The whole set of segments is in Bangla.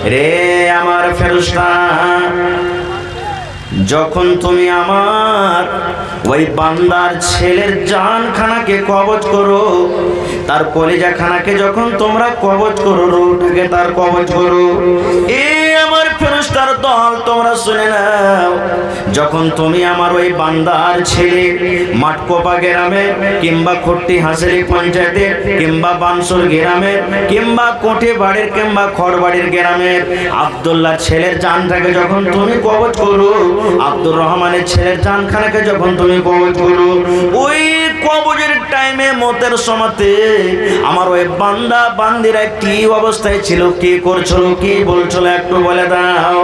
রে আমার ফেরেশতা, যখন তুমি আমার ওই বান্দার ছেলের জানখানাকে কবজ করো, তার কলিজাখানাকে যখন তোমরা কবজ করো, রূহটাকে তার কবজ করো, এই আমার ফেরেশতার দল তোমরা শুনে নাও। যখন তুমি আমার ওই বান্দার ছেলে মাঠকোপা গ্রামে কিংবা খট্টি হাসেরি পঞ্চায়েতে কিংবা বানসুর গ্রামে কিংবা কোঠে বাড়ির কিংবা খড়বাড়ির গ্রামের আব্দুল্লাহ ছেলের জানটাকে যখন তুমি কবজ করো, আব্দুর রহমানের ছেলের জানখানাকে যখন তুমি কবজ করো, ওই কবজের টাইমে মতের সময়তে আমার ওই বান্দা বান্দিরা কি অবস্থায় ছিল, কি করছিল, কি বলছিল একটু বলে দাও।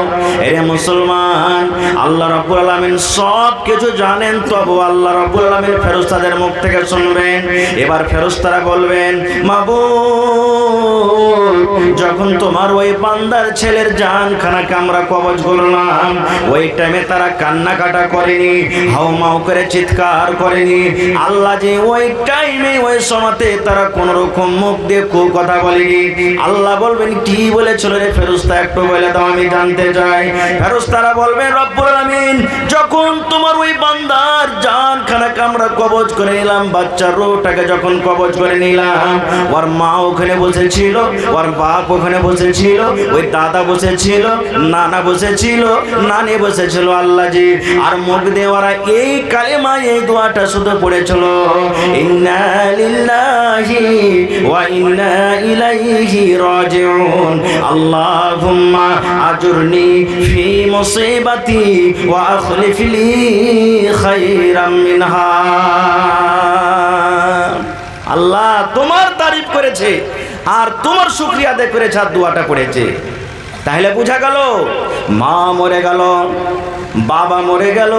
এরে মুসলমান, আল্লাহ রাব্বুল আলামিন সব কিছু জানেন, তবু আল্লাহ রাব্বুল আলামিন ফেরেশতাদের মুখ থেকে শুনবেন। এবার ফেরেশতারা বলবেন, মাবুদ, যখন তোমার ওই বান্দার ছেলের জানখানাকে আমরা কবজ করলাম, ওই টাইমে তারা কান্নাকাটা করেনি, হাউমাউ করে চিৎকার করেনি। আল্লাহ যে ওই টাইমে ওই সময়তে তারা কোন রকম মুখ দিয়ে কথা বলেনি। আল্লাহ বলবেন, কি বলেছিল রে ফেরেশতা, একটু বলে দাও, আমি জানতে চাই। ফেরেশতারা বলবেন, রব্বুল আলামিন, যখন তোমার ওই বান্দার জানখানাকে আমরা কবজ করে নিলাম, বাচ্চার রূহটাকে যখন কবজ করে নিলাম, ওর মা ওখানে বসেছিল, ওর বাপ ওখানে বসেছিল, ওই দাদা বসেছিল, নানা বসেছিল, নানি বসেছিল, আল্লাহ জি, আর মুখ দিয়ে ওরা এই কালেমা, এই দোয়াটা শুধু পড়েছিল, ইন্না লিল্লাহি ওয়া ইন্না ইলাইহি রাজিউন, আল্লাহুম্মা আজুরনি ফি মুসিবাতি ওয়া আখলিফ লি খায়রাম মিনহা। আল্লাহ তোমার তারিফ করেছে আর তোমার শুকরিয়া আদায় করেছে আর দোয়াটা পড়েছে। তাহলে বোঝা গেল, মা মরে গেল, বাবা মরে গেল,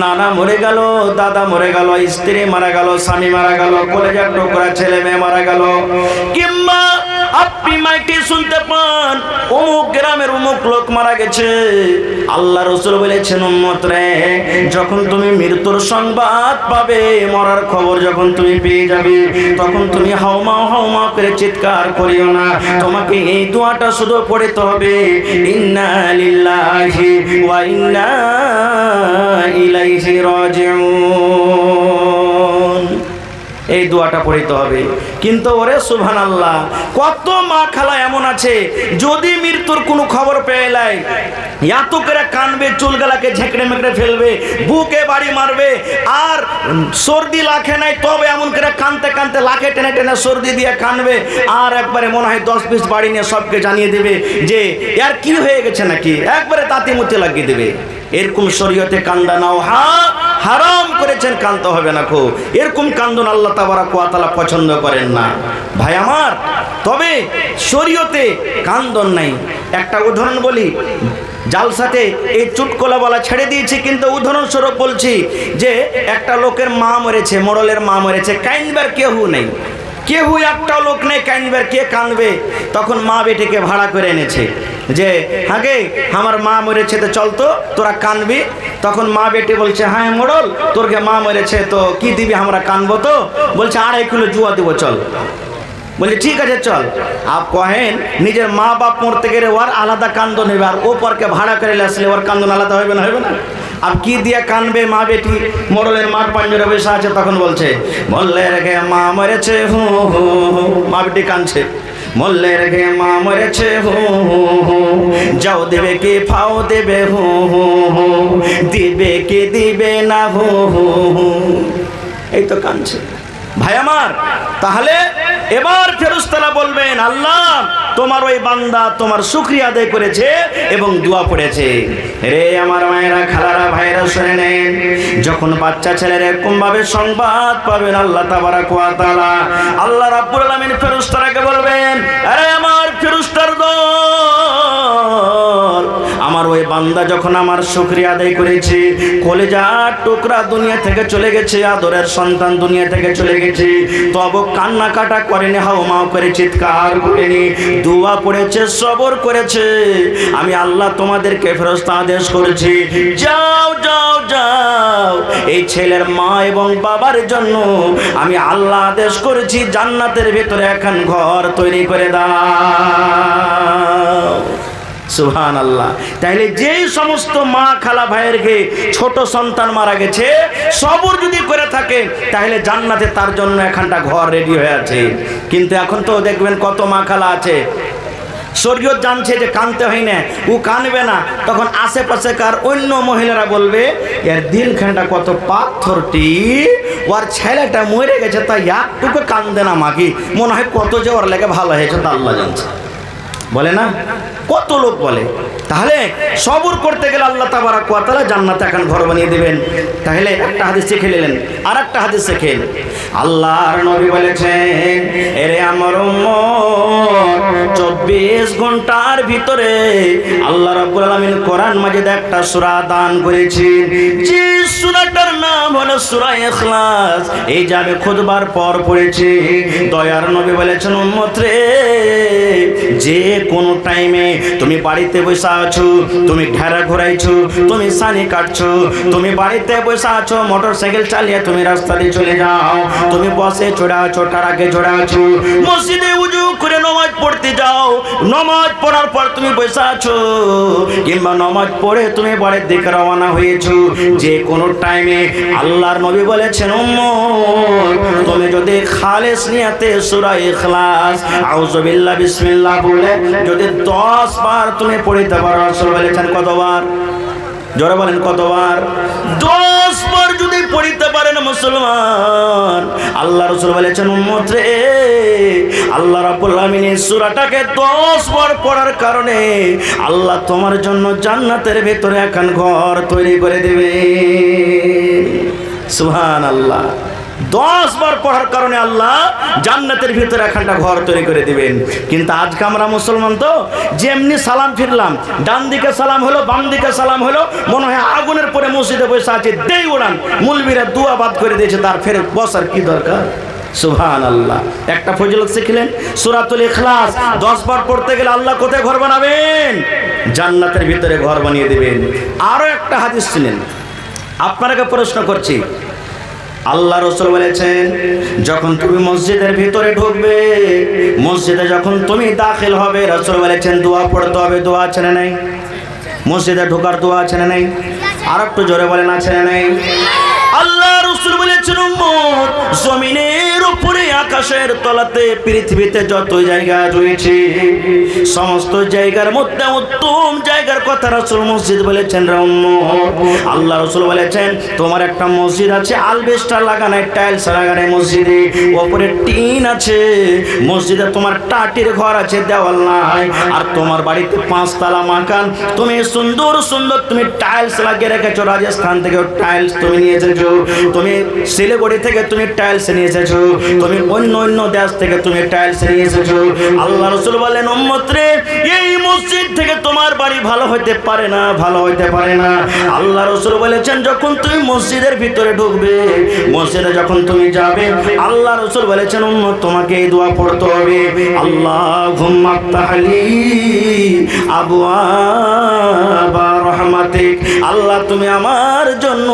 নানা মরে গেল, দাদা মরে গেল, স্ত্রী মারা গেল, স্বামী মারা গেল, কলেজার টুকরা ছেলে মেয়ে মারা গেল, কিংবা আপনি মাইকে শুনতে পান অমুক গ্রামের অমুক লোক মারা গেছে, আল্লাহ রাসূল বলেছেন, উম্মত রে, যখন তুমি মৃত্যুর সংবাদ পাবে, মরার খবর যখন তুমি পেয়ে যাবে, তখন তুমি হাউমাউ হাউমাউ করে চিৎকার করিও না, তোমাকে এই দোয়াটা শুধু পড়তে হবে, ইন্না লিল্লাহি ওয়া ইন্না ইলাইহি রাজিউন। এই দোয়াটা পড়তে হবে। কিন্তু ওরে সুবহানাল্লাহ, কত মা খালা এমন আছে, যদি মৃত্যুর কোনো খবর পেয়ে লাই, এত করে কানবে, চুলগালাকে ঝেঁকড়ে মেকড়ে ফেলবে, বুকে বাড়ি মারবে, আর সর্দি লাখে নাই তবে এমন করে কানতে কানতে লাখে টেনে টেনে সর্দি দিয়ে কানবে, আর একবারে মনে হয় 10-20 বাড়ি নিয়ে সবকে জানিয়ে দেবে যে এর কি হয়ে গেছে নাকি, একবারে তাঁতি মুতে লাগিয়ে দেবে। এরকম শরীয়তে কান্দা নাও হারাম করেছেন, কান্দতে হবে না কো। এরকম কান্দন আল্লাহ তাবারাক ওয়া তাআলা পছন্দ করেন না ভাই আমার। তবে শরীয়তে কান্দন নাই। একটা উদাহরণ বলি, জালসাতে এই চুটকলা বলা ছেড়ে দিয়েছি, কিন্তু উদাহরণস্বরূপ বলছি যে একটা লোকের মা মরেছে, মোড়লের মা মরেছে, কাইনবার কেউ নেই, কেউ একটা লোক নেই কাইনবার, কে কানবে? তখন মা বেটিকে ভাড়া করে এনেছে যে আগে আমার মা মরেছে, তো চল তো তোরা কানবি। তখন মা বেটি বলছে, হ্যাঁ মোড়ল, তোরকে মা মরেছে তো কি দিবি, আমরা কানবো তো। বলছে 2.5 কিলো জুয়া দিব, চল। বলছে ঠিক আছে চল। আপ কহেন নিজের মা বাপ মরতে গেলে ওর আলাদা কান্দন হবে, আর ও পরকে ভাড়া করে আসলে ওর কান্দন আলাদা হবে না, হবে না? আর কি দিয়ে কানবে মা বেটি? মোড়লের মাঠ পাঞ্জরে বসে আছে, তখন বলছে বললে রেখে মা মরেছে, হু হু হু। মা বেটি কানছে, মল্লে রেখে মা মরেছে, হু হু, যাও দেবে কি ফাও দেবে, হু হু হু, দিবে কি দিবে না, হু হু হু। এই তো কানছে ভাই আমার। তাহলে এবার ফেরেশতারা বলবেন, আল্লাহ তোমার ওই বান্দা তোমার শুকরিয়া আদায় করেছে এবং দোয়া পড়েছে। রে আমার মায়েরা, খালারা, ভাইরা, শুনে নেন, যখন বাচ্চা ছেলের এরকম ভাবে সংবাদ পাবেন আল্লাহ তাবারাক ওয়া তাআলা, আল্লাহ রাব্বুল আলামিন ফেরেশতারাকে বলবেন, আরে আমার ফেরেশতার দল, আমার ওই বান্দা যখন আমার শুকরিয়া আদায় করেছে, কলেজার টুকরা দুনিয়া থেকে চলে গেছে, আদরের সন্তান দুনিয়া থেকে চলে গেছে, তবে কান্না কাটা করেনি, হাউমাউ করে চিৎকার করেনি, দোয়া পড়েছে, সবর করেছে, আমি আল্লাহ তোমাদেরকে ফেরেশতা আদেশ করেছি, যাও যাও যাও, এই ছেলের মা এবং বাবার জন্য আমি আল্লাহ আদেশ করেছি জান্নাতের ভিতরে এখন ঘর তৈরি করে দাও। সুবহানাল্লাহ। তাইলে যেই সমস্ত মা খালা ভাইয়েরকে ছোট সন্তান মারা গেছে সবর যদি করে থাকে তাহলে জান্নাতে তার জন্য এখানটা ঘর রেডি হয়ে আছে। কিন্তু এখন তো দেখবেন কত মা খালা আছে শরীয়ত জানছে যে কানতে হয় না, ও কানবে না, তখন আশেপাশে কার অন্য মহিলারা বলবে এর দিলখানটা কত পাথরটি, ওর ছেলেটা মরে গেছে তাই একটুকু কান্দে না মাগি, মনে হয় কত যে ওর লেগে ভালো হয়েছে তা আল্লাহ জানছে, বলে না কত লোক বলে। তাহলে সবর করতে গেলে আল্লাহ তাবারাক ওয়া তাআলা জান্নাতে এখন ঘর বানিয়ে দিবেন। তাহলে একটা হাদিস শিখে নিলেন, আর একটা হাদিস শিখেন। আল্লাহর নবী বলেছেন এরে আমার উম্মত 24 ঘন্টার ভিতরে আল্লাহ রাব্বুল আলামিন কোরআন মাজিদ একটা সূরা দান করেছেন, যে সূরাটার নাম হলো সূরা ইখলাস। এই যে আমি খুতবার পর পড়েছি, দয়ার নবী বলেছেন উম্মত রে, যে কোনো টাইমে তুমি বাড়িতে বসে আছো, তুমি ঢেরা ঘোরাইছো, তুমি সানি কাটছো, তুমি বাড়িতে বসে আছো, মোটরসাইকেল চালিয়ে তুমি রাস্তা দিয়ে চলে যাও, তুমি বসে চড়া আছো, টারাকে চড়া আছো, মসজিদে উজু করে নামাজ পড়তে যাও, নামাজ পড়ার পর তুমি বসে আছো, কিংবা নামাজ পড়ে তুমি বাড়ির দিকে রওনা হয়েছো, যে কোনো টাইমে আল্লাহর নবী বলেছেন উম্মত তুমি যদি খালেস নিয়াতে সূরা ইখলাস আউযু বিল্লাহ বিসমিল্লাহ বলে যদি 10 বার তুমি পড়তে পারো, রাসূল বলেছেন কতবার? জোরে বলেন কতবার? 10 বার যদি পড়তে পারেন মুসলমান, আল্লাহ রাসূল বলেছেন উম্মত রে, আল্লাহ রাব্বুল আলামিন এই সূরাটাকে 10 বার পড়ার কারণে আল্লাহ তোমার জন্য জান্নাতের ভেতরে এখন ঘর তৈরি করে দেবে। সুবহানাল্লাহ। 10 বার পড়ার কারণে আল্লাহ জান্নাতের ভিতরে একটা ঘর তৈরি করে দিবেন। কিন্তু আজকে আমরা মুসলমান তো যেমনি সালাম ফিরলাম, ডান দিকে সালাম হলো, বাম দিকে সালাম হলো, মনে হয় আগুনের পরে মসজিদে বসে আছে, দেই উড়ান, মুলবিরা দুয়া বাদ করে দিয়েছে, তার ফেরে বসার কি দরকার? সুবহানাল্লাহ। একটা ফজিলত শিখলেন সূরাতুল ইখলাস 10 বার পড়তে গেলে আল্লাহ কোথায় ঘর বানাবেন? জান্নাতের ভিতরে ঘর বানিয়ে দিবেন। আরো একটা হাদিস শুনেন, আপনাকে প্রশ্ন করছি, আল্লাহ রাসূল বলেছেন যখন তুমি মসজিদের ভিতরে ঢুকবে, মসজিদে যখন তুমি দাখিল হবে, রাসূল বলেছেন দোয়া পড়তে হবে। দোয়া আছে না নাই? মসজিদে ঢোকার দোয়া আছে না নাই? আর একটু জোরে বলেন আছে না নাই? আল্লাহ রাসূল বলেছেন উম্মত জমিনের উপরে আকাশের তলাতে পৃথিবীতে যত জায়গা রয়েছে সমস্ত জায়গার মধ্যে উত্তম জায়গার কথা রাসূল মসজিদ বলেছেন রে উম্মত। আল্লাহ রাসূল বলেছেন তোমার একটা মসজিদ আছে আলবেস্টার লাগানো, টাইলস লাগানো মসজিদে, উপরে টিন আছে, মসজিদে তোমার টাটির ঘর আছে, দেওয়াল নাই, আর তোমার বাড়িতে 5 তলা মাকান, তুমি সুন্দর সুন্দর তুমি টাইলস লাগিয়ে রেখেছো, রাজস্থান থেকে টাইলস তুমি নিয়ে এসেছো, তুমি শিলিগুড়ি থেকে তুমি টাইলস নিয়ে এসেছো, তুমি অন্য অন্য দেশ থেকে তুমি টাইলস নিয়ে এসেছো। আল্লাহ রাসূল বলেন উম্মত রে, এই মসজিদ থেকে তোমার বাড়ি ভালো হতে পারে না, ভালো হতে পারে না। আল্লাহ রাসূল বলেছেন যখন তুমি মসজিদের ভিতরে ঢুকবে, মসজিদে যখন তুমি যাবে, আল্লাহ রাসূল বলেছেন উম্মত তোমাকে এই দোয়া পড়তে হবে, আল্লাহুম্মা আফতাহলি আবওয়াবা রাহমাতিক, আল্লাহ তুমি আমার জন্য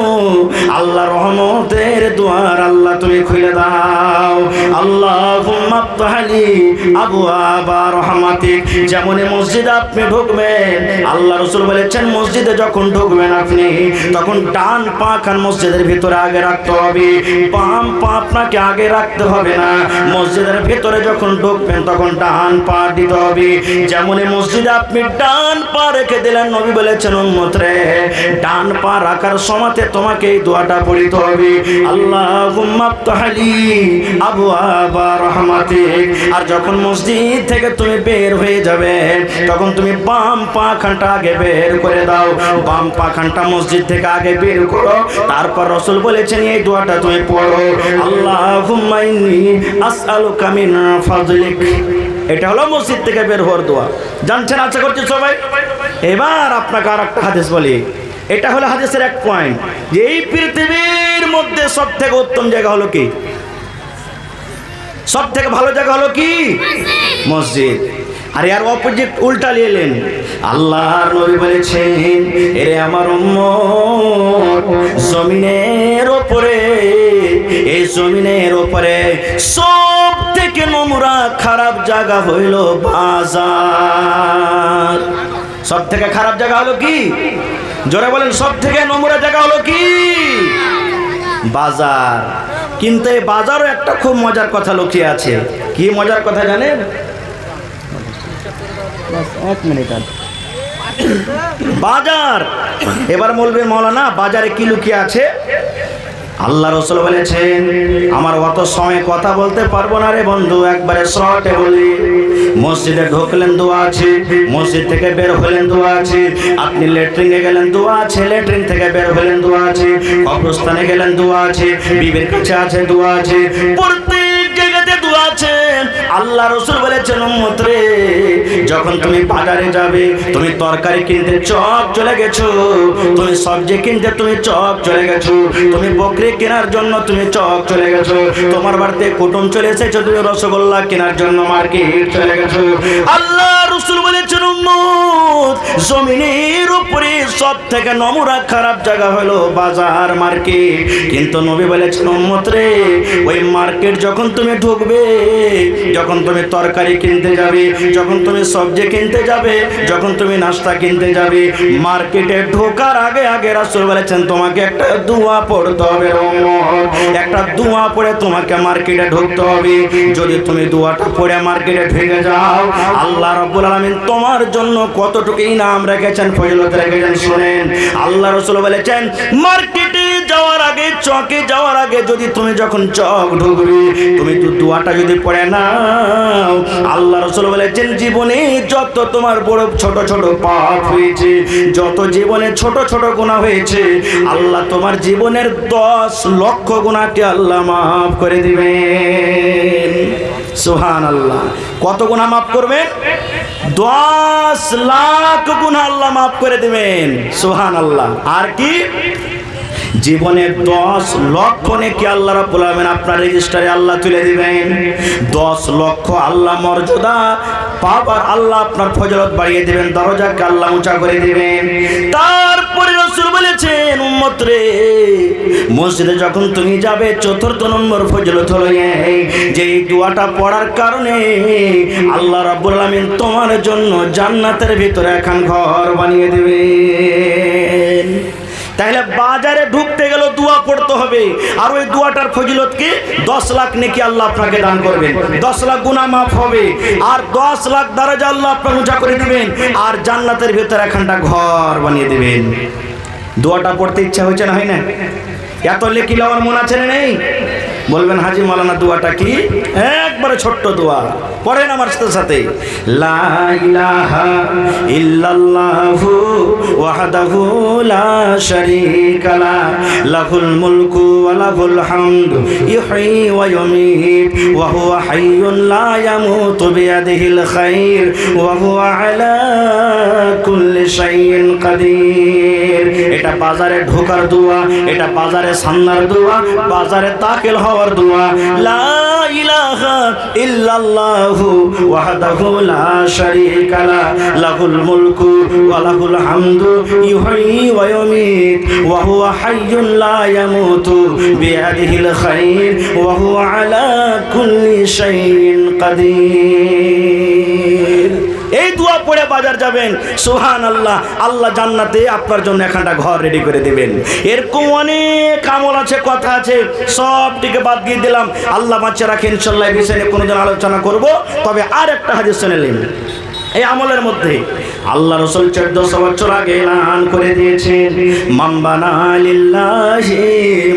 আল্লাহ রহমতের দুয়ার আল্লাহ তুমি খুলে দাও। আল্লাহুম্মা আফতাহলি আবওয়াবা রাহমাতিক। যেমন মসজিদে আপনি ঢুকবেন, আল্লাহ রাসূল বলেছেন মসজিদে যখন ঢুকবেন আপনি তখন ডান পা খান মসজিদের ভিতরে আগে রাখতে হবে, বাম পা আপনাকে আগে রাখতে হবে না। মসজিদের ভিতরে যখন ঢুকবেন তখন ডান পা দিতে হবে। যেমন মসজিদে আপনি ডান পা রেখে দিলেন, নবী বলেছেন উম্মত রে, ডান পা রাখার সময়তে তোমাকে এই দোয়াটা পড়তে হবে, আল্লাহুম্মা আফতাহলি আবওয়াবা রাহমাতিক। আর যখন মসজিদ থেকে তুমি বের হয়ে যাবে তখন তুমি বাম পা খানটা আগে বের করে দাও, বাম পা খানটা মসজিদ থেকে আগে বের করো, তারপর রাসূল বলেছেন এই দোয়াটা তুমি পড়ো, আল্লাহুম্মা ইন্নী আসআলুকা মিন ফাযলিক। এটা হলো মসজিদ থেকে বের হওয়ার দোয়া। জানছেন আশা করছি সবাই। এবার আপনাকে আর একটা হাদিস বলি, এটা হলো হাদিসের এক পয়েন্ট, যে এই পৃথিবীর মধ্যে সব থেকে উত্তম জায়গা হলো কি, সব থেকে ভালো জায়গা হলো কি? মসজিদ। আর এর অপোজিট উল্টা নিলেন, আল্লাহর নবী বলেছেন এরে আমার উম্মত জমিনের উপরে, এই জমিনের উপরে সব থেকে নোংরা খারাপ জায়গা হইল বাজার। সব থেকে খারাপ জায়গা হলো কি? জোরে বলেন, সব থেকে নোংরা জায়গা হলো কি? বাজার। কিন্তু এই বাজারও একটা খুব মজার কথা লুকিয়ে আছে। কি মজার কথা জানেন? এক মিনিট। বাজার। এবার বলবে মৌলানা বাজারে কি লুকিয়ে আছে? আল্লাহ রাসূল বলেছেন, আমার অত সময় কথা বলতে পারবো না রে বন্ধু, একবারে শর্টে বলি। মসজিদে ঢুকলেন দোয়া আছে, মসজিদ থেকে বের হলেন দোয়া আছে। আপনি ল্যাট্রিনে গেলেন দোয়া আছে, ল্যাট্রিন থেকে বের হলেন দোয়া আছে। কবরস্থানে গেলেন দোয়া আছে, বিবির কাছে আছে দোয়া আছে, প্রত্যেক জায়গাতে দোয়া আছে। আল্লাহ রাসূল বলেছেন, উম্মত রে, যখন তুমি বাজারে যাবে, তুমি তরকারি কিনতে চক চলে গেছো, তুমি সবজি কিনতে তুমি চক চলে গেছো, তুমি বকরি কেনার জন্য তুমি চক চলে গেছো, তোমার বাড়িতে কুটুম চলে এসেছো, তুমি রসগোল্লা কেনার জন্য মার্কেট চলে গেছো। আল্লাহ রাসূল বলেছেন, উম্মত, জমিনের উপরে সব থেকে নোংরা খারাপ জায়গা হলো বাজার, মার্কেট। কিন্তু নবী বলেছেন, উম্মত রে, ওই মার্কেট যখন তুমি ঢুকবে, যখন তুমি তরকারি কিনতে যাবে, যখন তুমি সবজি কিনতে যাবে, যখন তুমি নাস্তা কিনতে যাবে, মার্কেটে ঢোকার আগে আগে রাসূল বলেছেন তোমাকে একটা দোয়া পড়তে হবে। একটা দোয়া পড়ে তোমাকে মার্কেটে ঢুকতে হবে। যদি তুমি দোয়াটা পড়ে মার্কেটে ঢুকে যাও, আল্লাহ রাব্বুল আলামিন তোমার জন্য কতটুকু ইনাম রেখেছেন, ফজিলত রেখেছেন শুনেন। আল্লাহ রাসূল বলেছেন, মার্কেটে যাওয়ার আগে, চকে যাওয়ার আগে যদি তুমি যখন চক ঢুকবে, তুমি তো দোয়াটা যদি পড়ে নাও, আল্লাহ রাসূল বলেছেন জীবনে যত তোমার বড় ছোট ছোট পাপ হয়েছে, যত জীবনে ছোট ছোট গুনাহ হয়েছে, আল্লাহ তোমার জীবনের 10 লক্ষ গুনাহকে আল্লাহ মাফ করে দিবেন। সুবহানাল্লাহ। কত গুনাহ মাফ করবেন? 10 লাখ গুনাহ আল্লাহ মাফ করে দিবেন। সুবহানাল্লাহ। আর কি? জীবনের 10 লক্ষ নেকি আল্লাহ রাব্বুল আলামিন আপনার রেজিস্টারে আল্লাহ তুলে দিবেন। 10 লক্ষ আল্লাহ মর্যাদা পাবার, আল্লাহ আপনার ফজিলত বাড়িয়ে দিবেন, দরজাকে আল্লাহ উঁচা করে দিবেন। তারপরে রাসূল বলেছেন, উম্মত রে, মসজিদে যখন তুমি যাবে, চতুর্থ নম্বর ফজিলত হলো এই যে এই দোয়াটা পড়ার কারণে আল্লাহ রাব্বুল আলামিন তোমার জন্য জান্নাতের ভিতরে একখান ঘর বানিয়ে দিবেন। তাহলে বাজারে ঢুকতে গেল দোয়া পড়তে হবে, আর ওই দোয়াটার ফজিলত কি? 10 লাখ নেকি আল্লাহ আপনাকে দান করবেন, 10 লাখ গুনাহ মাফ হবে, আর 10 লাখ দরজা আল্লাহ আপনাকে উঁচা করে দিবেন, আর জান্নাতের ভিতরে একখানটা ঘর বানিয়ে দিবেন। দোয়াটা পড়তে ইচ্ছা হয়েছে না, হয় না? এত লেখি লওয়ার মন আছে না নেই? বলবেন হাজি মাওলানা দোয়াটা কি? একবারে ছোট্ট দোয়া, পড়েন আমার সাথে। লা ইলাহা ইল্লাল্লাহু ওয়াহদাহু লা শারীকা লা, লাহুল মুলকু ওয়া লাহুল হামদু, ইহয়ী ওয়া ইউমীত ওয়া হুয়া হাইয়্যুন লা ইয়ামুতু বিয়াদিহিল খায়র ওয়া হুয়া আলা কুল্লি শাইইন কাদির। এটা বাজারে ঢোকার দোয়া, এটা বাজারে সান্নার দোয়া, বাজারে দাখিল হওয়ার দোয়া। লা ইলাহা ইল্লাল্লাহু ওয়াহদাহু লা শারীকা লা, লাহুল মুলকু ওয়া লাহুল হামদু, ইহয়ী ওয়া ইউমীত ওয়া হুয়া হাইয়্যুন লা ইয়ামুতু বিয়াদিহিল খায়র ওয়া হুয়া আলা কুল্লি শাইইন কাদির। এই দোয়া পড়ে বাজার যাবেন, সুবহানাল্লাহ, আল্লাহ জান্নাতে আপনার জন্য একখানটা ঘর রেডি করে দিবেন। এরকম অনেক আমল আছে, কথা আছে, সবটিকে বাদ দিয়ে দিলাম। আল্লাহ বাঁচিয়ে রাখেন, ইনশাআল্লাহ এই বিষয়ে কোনোদিন আলোচনা করব। তবে আর একটা হাদিস শুনে নিন। এই আমলের মধ্যে আল্লাহ রাসূল 1400 বছর আগে এলান করে দিয়েছেন, মান বানা লিল্লাহি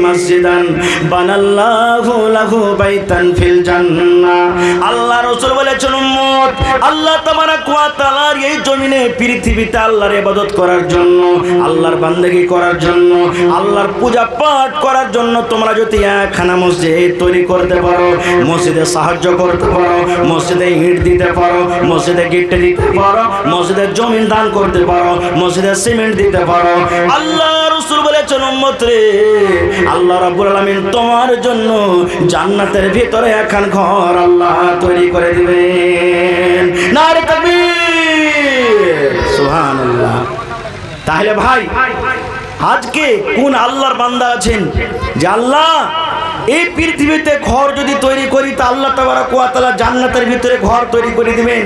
মসজিদান বানাল্লাহু লাহু বাইতান ফিল জান্নাহ। আল্লাহ রাসূল বলেছেন, উম্মত, আল্লাহ তাবারাক ওয়া তাআলার এই জমিনে, পৃথিবীতে আল্লাহর ইবাদত করার জন্য, আল্লাহর বান্দেগি করার জন্য, আল্লাহর পূজা পাঠ করার জন্য তোমরা যদি একখানা মসজিদ তৈরি করতে পারো, মসজিদে সাহায্য করতে পারো, মসজিদে ইট দিতে পারো, মসজিদে গিট্টি দিতে পারো, মসজিদে জমিন দান করতে পারো, মসজিদে সিমেন্ট দিতে পারো, আল্লাহ রাসূল বলেছেন, উম্মত রে, আল্লাহ রাব্বুল আলামিন তোমার জন্য জান্নাতের ভিতরে একখান ঘর আল্লাহ তৈরি করে দিবেন। নারে তাকবীর, সুবহানাল্লাহ। তাহলে ভাই, আজকে কোন আল্লাহর বান্দা আছেন যে আল্লাহ এই পৃথিবীতে ঘর যদি তৈরি করি তা আল্লাহ তাবারাক ওয়া তাআলা জান্নাতের ভিতরে ঘর তৈরি করে দিবেন?